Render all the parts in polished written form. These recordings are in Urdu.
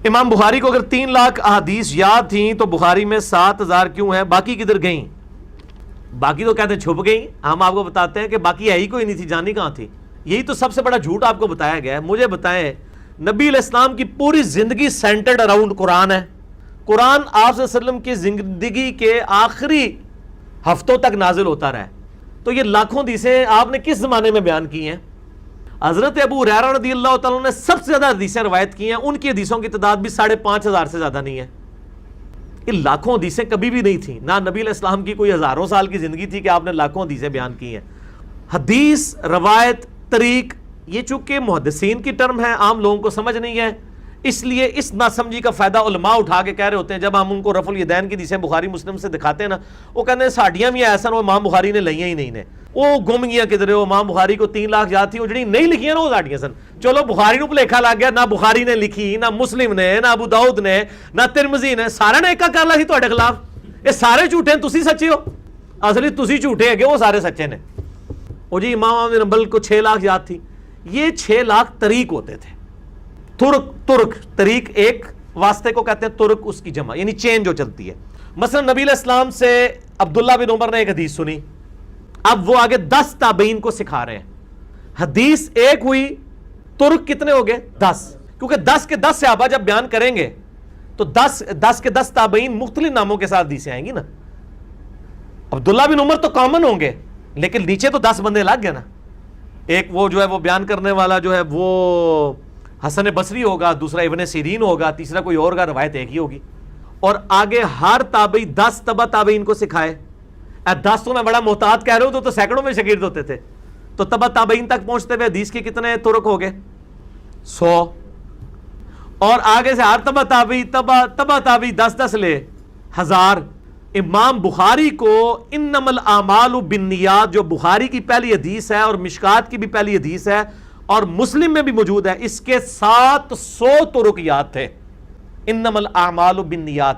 امام بخاری کو اگر 3 لاکھ احادیث یاد تھیں تو بخاری میں 7000 کیوں ہیں؟ باقی کدھر گئیں؟ باقی تو کہتے ہیں چھپ گئیں. ہم آپ کو بتاتے ہیں کہ باقی ہے ہی کوئی نہیں تھی، جانی کہاں تھی. یہی تو سب سے بڑا جھوٹ آپ کو بتایا گیا ہے. مجھے بتائیں، نبی علیہ السلام کی پوری زندگی سینٹرڈ اراؤنڈ قرآن ہے. قرآن آپ صلی اللہ علیہ وسلم کی زندگی کے آخری ہفتوں تک نازل ہوتا رہا ہے. تو یہ لاکھوں حدیثیں آپ نے کس زمانے میں بیان کی ہیں؟ حضرت ابو ہریرہ رضی اللہ تعالیٰ نے سب سے زیادہ حدیثیں روایت کی ہیں، ان کی حدیثوں کی تعداد بھی 5500 سے زیادہ نہیں ہے. یہ لاکھوں حدیثیں کبھی بھی نہیں تھیں. نہ نبی علیہ السلام کی کوئی ہزاروں سال کی زندگی تھی کہ آپ نے لاکھوں حدیثیں بیان کی ہیں. حدیث، روایت، طریق، یہ چونکہ محدثین کی ٹرم ہے، عام لوگوں کو سمجھ نہیں ہے، اس لیے اس ناسمجھی کا فائدہ علماء اٹھا کے کہہ رہے ہوتے ہیں. جب ہم ان کو رفع الیدین کی حدیثیں بخاری مسلم سے دکھاتے ہیں نا، وہ کہتے ہیں ساڈیاں بھی ایسا وہ امام بخاری نے لئیاں ہی نہیں نے، وہ گم گیا کدھر. وہ امام بخاری کو 3 لاکھ یاد تھی، وہ جڑی نہیں لکھیاں نا وہ ساڈیاں سن. چلو بخاری نو بھلیکھا لگ گیا، نہ بخاری نے لکھی، نہ مسلم نے، نہ ابو داؤد نے، نہ ترمذی نے، سارے نے ایک کر لا سی تہاڈے خلاف. یہ سارے جھوٹے ہیں، تسی سچے ہو. اصلی تسی جھوٹے ہے کہ وہ سارے سچے نے. وہ جی امام احمد بن حنبل کو 6 لاکھ یاد تھی. یہ 6 لاکھ طریق ہوتے تھے. ترک طریق ایک واسطے کو کہتے ہیں، ترک اس کی جمع یعنی چین جو چلتی ہے. مثلا نبی علیہ السلام سے عبداللہ بن عمر نے ایک حدیث سنی، اب وہ آگے 10 تابعین کو سکھا رہے ہیں. حدیث ایک ہوئی، ترک کتنے ہو گئے؟ 10. کیونکہ 10 کے 10 صحابہ جب بیان کریں گے تو 10 کے 10 تابعین مختلف ناموں کے ساتھ حدیثیں آئیں گی نا. عبداللہ بن عمر تو کامن ہوں گے، لیکن نیچے تو 10 بندے لگ گئے نا. ایک وہ جو ہے وہ بیان کرنے والا جو ہے وہ حسن بصری ہوگا، دوسرا ابن سیرین ہوگا، تیسرا کوئی اور کا، روایت ایک ہی ہوگی. اور آگے ہر تابعی 10 تبع تابعین کو سکھائے. 10 تو میں بڑا محتاط کہہ رہا ہوں، تو سینکڑوں میں شاگرد ہوتے تھے. تو تبع تابعین تک پہنچتے ہوئے حدیث کے کتنے ترک ہو گئے؟ 100. اور آگے سے ہر تبع تابعی 10 لے 1000. امام بخاری کو انما الاعمال بالنیات جو بخاری کی پہلی حدیث ہے اور مشکات کی بھی پہلی حدیث ہے اور مسلم میں بھی موجود ہے، اس کے 700 ترک یاد تھے. انما الاعمال بالنیات،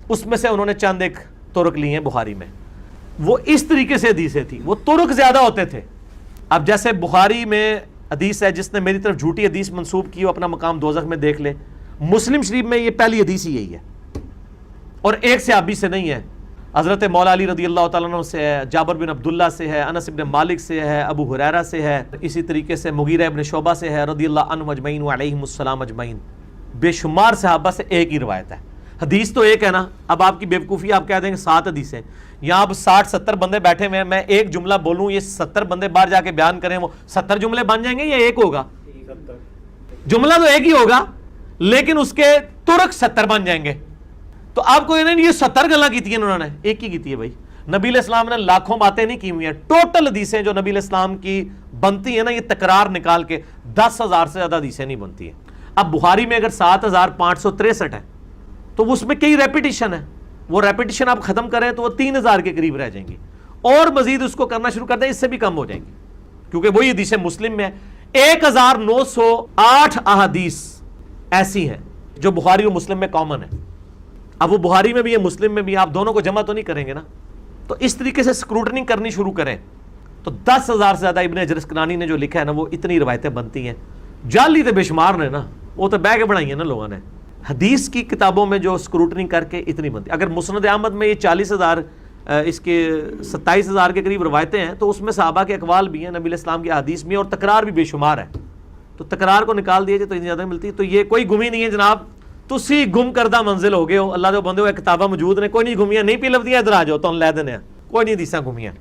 اس میں سے انہوں نے چند ایک ترک لیے ہیں بخاری میں. وہ اس طریقے سے حدیثیں تھی، وہ ترک زیادہ ہوتے تھے. اب جیسے بخاری میں حدیث ہے، جس نے میری طرف جھوٹی حدیث منسوب کی وہ اپنا مقام دوزخ میں دیکھ لے. مسلم شریف میں یہ پہلی حدیث ہی یہی ہے، اور ایک صحابی سے نہیں ہے. حضرت مولا علی رضی اللہ تعالیٰ عنہ سے ہے، جابر بن عبداللہ سے ہے، انس بن مالک سے ہے، ابو ہریرہ سے ہے، اسی طریقے سے مغیرہ ابن شعبہ سے ہے رضی اللہ عنہ اجمعین وعلیہم السلام اجمعین. بے شمار صحابہ سے ایک ہی روایت ہے. حدیث تو ایک ہے نا. اب آپ کی بیوقوفی، آپ کہہ دیں گے 7 حدیثیں. یہاں اب 60-70 بندے بیٹھے ہوئے ہیں، میں ایک جملہ بولوں، یہ 70 بندے باہر جا کے بیان کریں، وہ 70 جملے بن جائیں گے یا ایک ہوگا؟ جملہ تو ایک ہی ہوگا، لیکن اس کے ترک 70 بن جائیں گے. تو آپ کو یہ 70 گلاں کی تھی انہوں نے، ایک ہی کی تھی ہے بھائی. نبی علیہ السلام نے لاکھوں باتیں نہیں کی ہوئی ہیں. ٹوٹل حدیثیں جو نبی علیہ السلام کی بنتی ہیں نا، یہ تکرار نکال کے 10,000 سے زیادہ حدیثیں نہیں بنتی ہیں. اب بخاری میں اگر 7563 ہے تو اس میں کئی ریپیٹیشن ہے. وہ ریپیٹیشن آپ ختم کریں تو وہ 3000 کے قریب رہ جائیں گی، اور مزید اس کو کرنا شروع کر دیں اس سے بھی کم ہو جائیں گی، کیونکہ وہی حدیث مسلم میں 1908 احادیث ایسی ہیں جو بخاری و مسلم میں کامن ہے. اب وہ بخاری میں بھی ہے، مسلم میں بھی، آپ دونوں کو جمع تو نہیں کریں گے نا. تو اس طریقے سے سکروٹنگ کرنی شروع کریں تو 10,000 سے زیادہ ابن حجر اسقلانی نے جو لکھا ہے نا، وہ اتنی روایتیں بنتی ہیں. جعلی تو بے شمار نے نا، وہ تو بہ کے بنائی ہیں نا لوگوں نے. حدیث کی کتابوں میں جو سکروٹنگ کر کے اتنی بنتی. اگر مسند احمد میں یہ 40,000 اس کے 27,000 کے قریب روایتیں ہیں، تو اس میں صحابہ کے اقوال بھی ہیں، نبی علیہ السلام کی احادیث بھی ہیں، اور تکرار بھی بے شمار ہے. تو تکرار کو نکال دیے جائے تو اتنی زیادہ ملتی. تو یہ کوئی گمی نہیں ہے جناب، تسی گم کردہ منزل ہو گئے ہو. اللہ دے بندے ہو، کتاباں موجود نے، کوئی نہیں گمیاں نہیں پی لفدیاں، ادھر آ جاؤ تو لے دینے ہیں، کوئی نہیں حدیثاں گمیاں.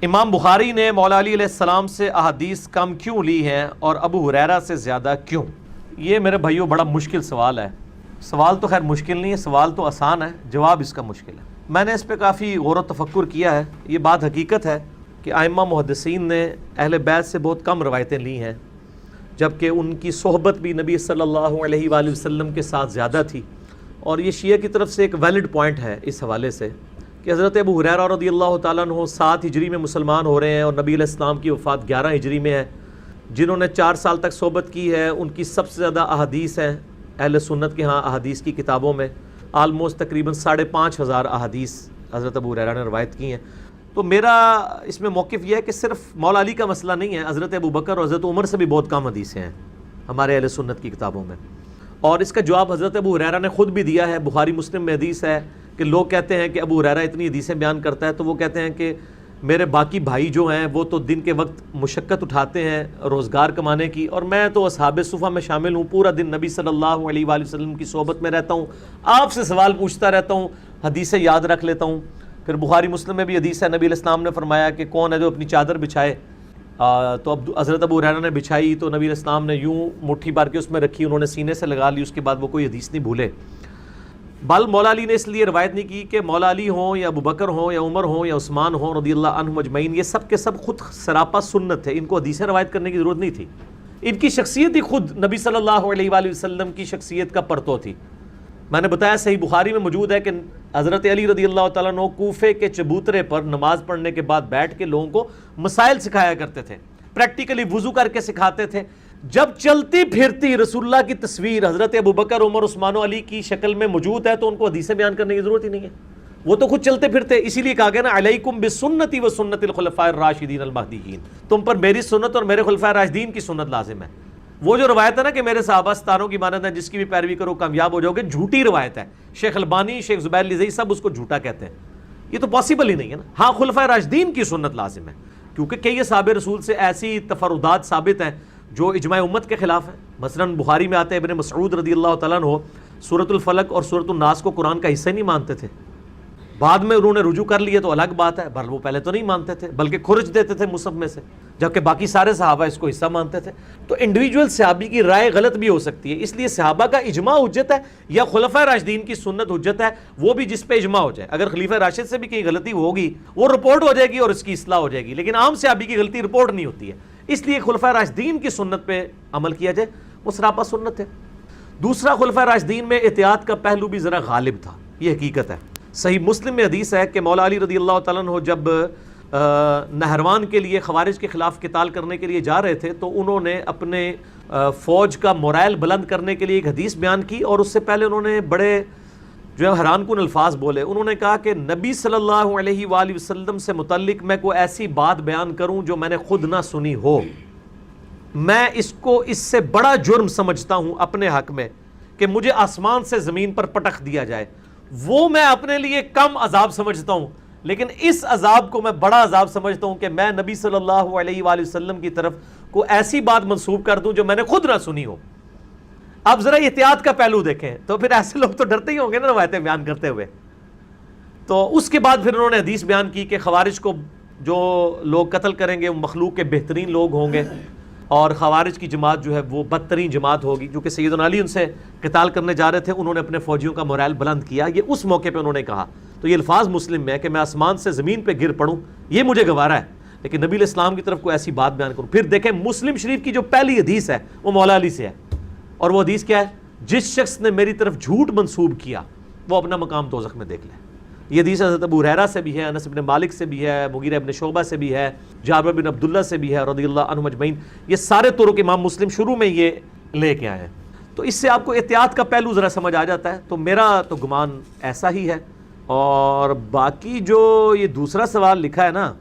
امام بخاری نے مولا علی علیہ السلام سے احادیث کم کیوں لی ہیں اور ابو ہریرہ سے زیادہ کیوں؟ یہ میرے بھائیو بڑا مشکل سوال ہے. سوال تو خیر مشکل نہیں ہے، سوال تو آسان ہے، جواب اس کا مشکل ہے. میں نے اس پہ کافی غور و تفکر کیا ہے. یہ بات حقیقت ہے کہ ائمہ محدثین نے اہل بیت سے بہت کم روایتیں لی ہیں، جبکہ ان کی صحبت بھی نبی صلی اللہ علیہ وآلہ وسلم کے ساتھ زیادہ تھی. اور یہ شیعہ کی طرف سے ایک ویلڈ پوائنٹ ہے اس حوالے سے کہ حضرت ابو ہریرہ رضی اللہ تعالیٰ عنہ 7 ہجری میں مسلمان ہو رہے ہیں اور نبی علیہ السلام کی وفات 11 ہجری میں ہے. جنہوں نے 4 سال تک صحبت کی ہے ان کی سب سے زیادہ احادیث ہیں اہل سنت کے ہاں احادیث کی کتابوں میں. آلموسٹ تقریباً 5,500 احادیث حضرت ابو ہریرہ نے روایت کی ہیں. تو میرا اس میں موقف یہ ہے کہ صرف مولا علی کا مسئلہ نہیں ہے، حضرت ابو بکر اور حضرت عمر سے بھی بہت کم حدیثیں ہیں ہمارے اہل سنت کی کتابوں میں. اور اس کا جواب حضرت ابو ہریرہ نے خود بھی دیا ہے، بخاری مسلم میں حدیث ہے کہ لوگ کہتے ہیں کہ ابو ہریرہ اتنی حدیثیں بیان کرتا ہے، تو وہ کہتے ہیں کہ میرے باقی بھائی جو ہیں وہ تو دن کے وقت مشقت اٹھاتے ہیں روزگار کمانے کی، اور میں تو اصحاب صفہ میں شامل ہوں، پورا دن نبی صلی اللہ علیہ وآلہ وسلم کی صحبت میں رہتا ہوں، آپ سے سوال پوچھتا رہتا ہوں، حدیثیں یاد رکھ لیتا ہوں۔ پھر بخاری مسلم میں بھی حدیث ہے، نبی علیہ السلام نے فرمایا کہ کون ہے جو اپنی چادر بچھائے، تو اب حضرت ابو ہریرہ نے بچھائی تو نبی علیہ السلام نے یوں مٹھی بھر کے اس میں رکھی، انہوں نے سینے سے لگا لی، اس کے بعد وہ کوئی حدیث نہیں بھولے۔ بل مولا علی نے اس لیے روایت نہیں کی کہ مولا علی ہوں یا ابو بکر ہوں یا عمر ہوں یا عثمان ہوں رضی اللہ عنہم اجمعین، یہ سب کے سب خود سراپا سنت ہے، ان کو حدیثیں روایت کرنے کی ضرورت نہیں تھی، ان کی شخصیت ہی خود نبی صلی اللہ علیہ وآلہ وسلم کی شخصیت کا پرتو تھی۔ میں نے بتایا صحیح بخاری میں موجود ہے کہ حضرت علی رضی اللہ تعالیٰ عنہ کوفے کے چبوترے پر نماز پڑھنے کے بعد بیٹھ کے لوگوں کو مسائل سکھایا کرتے تھے، پریکٹیکلی وضو کر کے سکھاتے تھے۔ جب چلتی پھرتی رسول اللہ کی تصویر حضرت ابو بکر عمر عثمان و علی کی شکل میں موجود ہے تو ان کو حدیثیں بیان کرنے کی ضرورت ہی نہیں ہے، وہ تو خود چلتے پھرتے، اسی لیے کہا گیا نا علیکم بسنتی و سنت الخلفاء الراشدین المہدیین، تم پر میری سنت اور میرے خلفاء راشدین کی سنت لازم ہے۔ وہ جو روایت ہے نا کہ میرے صحابہ ستاروں کی مانند ہیں، جس کی بھی پیروی کرو کامیاب ہو جاؤ گے، جھوٹی روایت ہے، شیخ البانی شیخ زبیر لزئی سب اس کو جھوٹا کہتے ہیں، یہ تو پاسبل ہی نہیں ہے نا۔ ہاں خلفاء راشدین کی سنت لازم ہے، کیونکہ کئی اصحاب رسول سے ایسی تفردات ثابت ہیں جو اجماع امت کے خلاف ہیں۔ مثلا بخاری میں آتے ہیں ابن مسعود رضی اللہ تعالیٰ عنہ سورۃ الفلق اور سورۃ الناس کو قرآن کا حصہ نہیں مانتے تھے، بعد میں انہوں نے رجوع کر لیے تو الگ بات ہے، بل وہ پہلے تو نہیں مانتے تھے بلکہ کھرچ دیتے تھے مصحف میں سے، جبکہ باقی سارے صحابہ اس کو حصہ مانتے تھے۔ تو انڈیویجول صحابی کی رائے غلط بھی ہو سکتی ہے، اس لیے صحابہ کا اجماع حجت ہے یا خلفاء راشدین کی سنت حجت ہے، وہ بھی جس پہ اجماع ہو جائے۔ اگر خلیفہ راشد سے بھی کہیں غلطی ہوگی وہ رپورٹ ہو جائے گی اور اس کی اصلاح ہو جائے گی، لیکن عام صحابی کی غلطی رپورٹ نہیں ہوتی ہے، اس لیے خلفاء راشدین کی سنت پہ عمل کیا جائے، وہ سراپا سنت ہے۔ دوسرا، خلفاء راشدین میں احتیاط کا پہلو بھی ذرا غالب تھا، یہ حقیقت ہے۔ صحیح مسلم میں حدیث ہے کہ مولا علی رضی اللہ تعالیٰ عنہ جب نہروان کے لیے خوارج کے خلاف قتال کرنے کے لیے جا رہے تھے تو انہوں نے اپنے فوج کا مورائل بلند کرنے کے لیے ایک حدیث بیان کی، اور اس سے پہلے انہوں نے بڑے جو ہے حیران کن الفاظ بولے۔ انہوں نے کہا کہ نبی صلی اللہ علیہ وآلہ وسلم سے متعلق میں کوئی ایسی بات بیان کروں جو میں نے خود نہ سنی ہو، میں اس کو اس سے بڑا جرم سمجھتا ہوں اپنے حق میں کہ مجھے آسمان سے زمین پر پٹخ دیا جائے، وہ میں اپنے لیے کم عذاب سمجھتا ہوں، لیکن اس عذاب کو میں بڑا عذاب سمجھتا ہوں کہ میں نبی صلی اللہ علیہ وآلہ وسلم کی طرف کو ایسی بات منسوب کر دوں جو میں نے خود نہ سنی ہو۔ اب ذرا احتیاط کا پہلو دیکھیں، تو پھر ایسے لوگ تو ڈرتے ہی ہوں گے نا روایتیں بیان کرتے ہوئے۔ تو اس کے بعد پھر انہوں نے حدیث بیان کی کہ خوارج کو جو لوگ قتل کریں گے وہ مخلوق کے بہترین لوگ ہوں گے، اور خوارج کی جماعت جو ہے وہ بدترین جماعت ہوگی، جو کہ سیدنا علی ان سے قتال کرنے جا رہے تھے، انہوں نے اپنے فوجیوں کا مورائل بلند کیا، یہ اس موقع پہ انہوں نے کہا۔ تو یہ الفاظ مسلم میں ہے کہ میں آسمان سے زمین پہ گر پڑوں یہ مجھے گوارا ہے، لیکن نبی علیہ السلام کی طرف کوئی ایسی بات بیان کروں۔ پھر دیکھیں مسلم شریف کی جو پہلی حدیث ہے وہ مولا علی سے ہے، اور وہ حدیث کیا ہے؟ جس شخص نے میری طرف جھوٹ منسوب کیا وہ اپنا مقام دوزخ میں دیکھ لے۔ یہ حدیث حضرت ابو ہریرہ سے بھی ہے، انس بن مالک سے بھی ہے، مغیرہ بن شعبہ سے بھی ہے، جابر بن عبداللہ سے بھی ہے رضی اللہ عنہم اجمعین۔ یہ سارے طرق امام مسلم شروع میں یہ لے کے آئے ہیں، تو اس سے آپ کو احتیاط کا پہلو ذرا سمجھ آ جاتا ہے۔ تو میرا تو گمان ایسا ہی ہے۔ اور باقی جو یہ دوسرا سوال لکھا ہے نا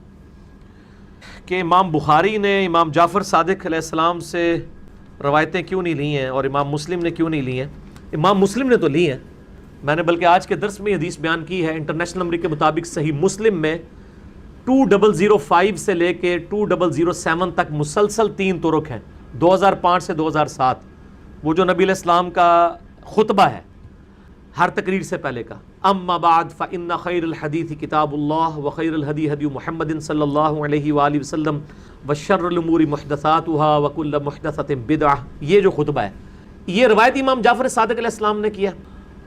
کہ امام بخاری نے امام جعفر صادق علیہ السلام سے روایتیں کیوں نہیں لی ہیں اور امام مسلم نے کیوں نہیں لی ہیں، امام مسلم نے تو لی ہیں، میں نے بلکہ آج کے درس میں حدیث بیان کی ہے۔ انٹرنیشنل نمبر کے مطابق صحیح مسلم میں 2005 سے لے کے 2007 تک مسلسل 3 طرق ہیں، 2005 سے 2007، وہ جو نبی علیہ السلام کا خطبہ ہے ہر تقریر سے پہلے کا، اما بعد فإن خیر الحدیث کتاب اللہ وخیر الہدی ہدی محمد صلی اللہ علیہ وآلہ وسلم وشر الامور محدثاتها وکل محدثۃ بدعہ، یہ جو خطبہ ہے یہ روایت امام جعفر صادق علیہ السلام نے کیا۔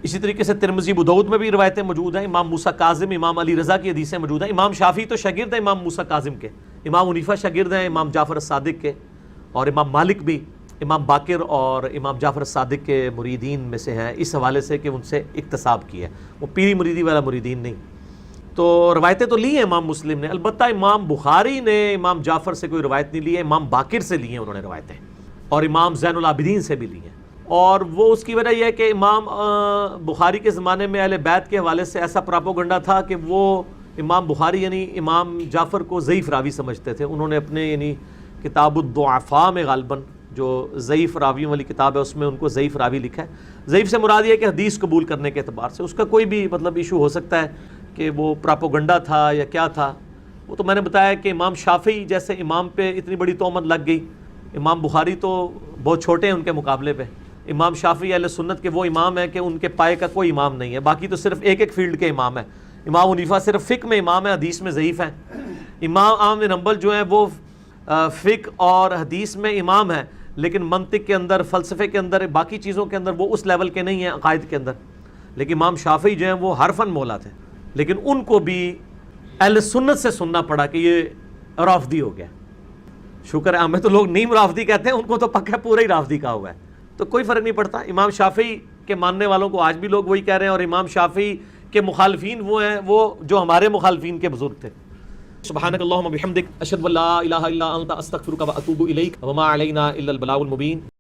اسی طریقے سے ترمذی ابو داؤد میں بھی روایتیں موجود ہیں، امام موسیٰ کاظم امام علی رضا کی حدیثیں موجود ہیں۔ امام شافعی تو شاگرد ہیں امام موسیٰ کاظم کے، امام حنیفہ شاگرد ہیں امام جعفر صادق کے، اور امام مالک بھی امام باقر اور امام جعفر صادق کے مریدین میں سے ہیں، اس حوالے سے کہ ان سے اکتساب کیا ہے، وہ پیری مریدی والا مریدین نہیں۔ تو روایتیں تو لی ہیں امام مسلم نے، البتہ امام بخاری نے امام جعفر سے کوئی روایت نہیں لی ہے، امام باقر سے لی ہیں انہوں نے روایتیں، اور امام زین العابدین سے بھی لی ہیں۔ اور وہ اس کی وجہ یہ ہے کہ امام بخاری کے زمانے میں اہل بیت کے حوالے سے ایسا پراپوگنڈا تھا کہ وہ امام بخاری یعنی امام جعفر کو ضعیف راوی سمجھتے تھے، انہوں نے اپنے یعنی کتاب الضعفاء میں غالباً جو ضعیف راویوں والی کتاب ہے اس میں ان کو ضعیف راوی لکھا ہے. ضعیف سے مراد یہ ہے کہ حدیث قبول کرنے کے اعتبار سے اس کا کوئی بھی مطلب ایشو ہو سکتا ہے کہ وہ پراپوگنڈا تھا یا کیا تھا. وہ تو میں نے بتایا کہ امام شافعی جیسے امام پہ اتنی بڑی تہمت لگ گئی. امام بخاری تو بہت چھوٹے ہیں ان کے مقابلے پہ. امام شافعی اہل سنت کے وہ امام ہیں کہ ان کے پائے کا کوئی امام نہیں ہے, باقی تو صرف ایک ایک فیلڈ کے امام ہیں. امام حنیفہ صرف فقہ میں امام ہے, حدیث میں ضعیف ہیں. امام احمد بن حنبل جو ہیں وہ فقہ اور حدیث میں امام ہیں, لیکن منطق کے اندر, فلسفے کے اندر, باقی چیزوں کے اندر وہ اس لیول کے نہیں ہیں, عقائد کے اندر. لیکن امام شافعی جو ہیں وہ حرفاً مولا تھے, لیکن ان کو بھی اہل سنت سے سننا پڑا کہ یہ رافضی ہو گیا. شکر ہے, ہمیں تو لوگ نیم رافضی کہتے ہیں, ان کو تو پکا پورا ہی رافضی کہا ہوا ہے, تو کوئی فرق نہیں پڑتا. امام شافعی کے ماننے والوں کو آج بھی لوگ وہی کہہ رہے ہیں, اور امام شافعی کے مخالفین وہ ہیں وہ جو ہمارے مخالفین کے بزرگ تھے. سبحانک اللہم بحمدک اشہد ان لا الہ الا انت استغفرک و اتوب الیک وما علینا الا البلاغ المبین.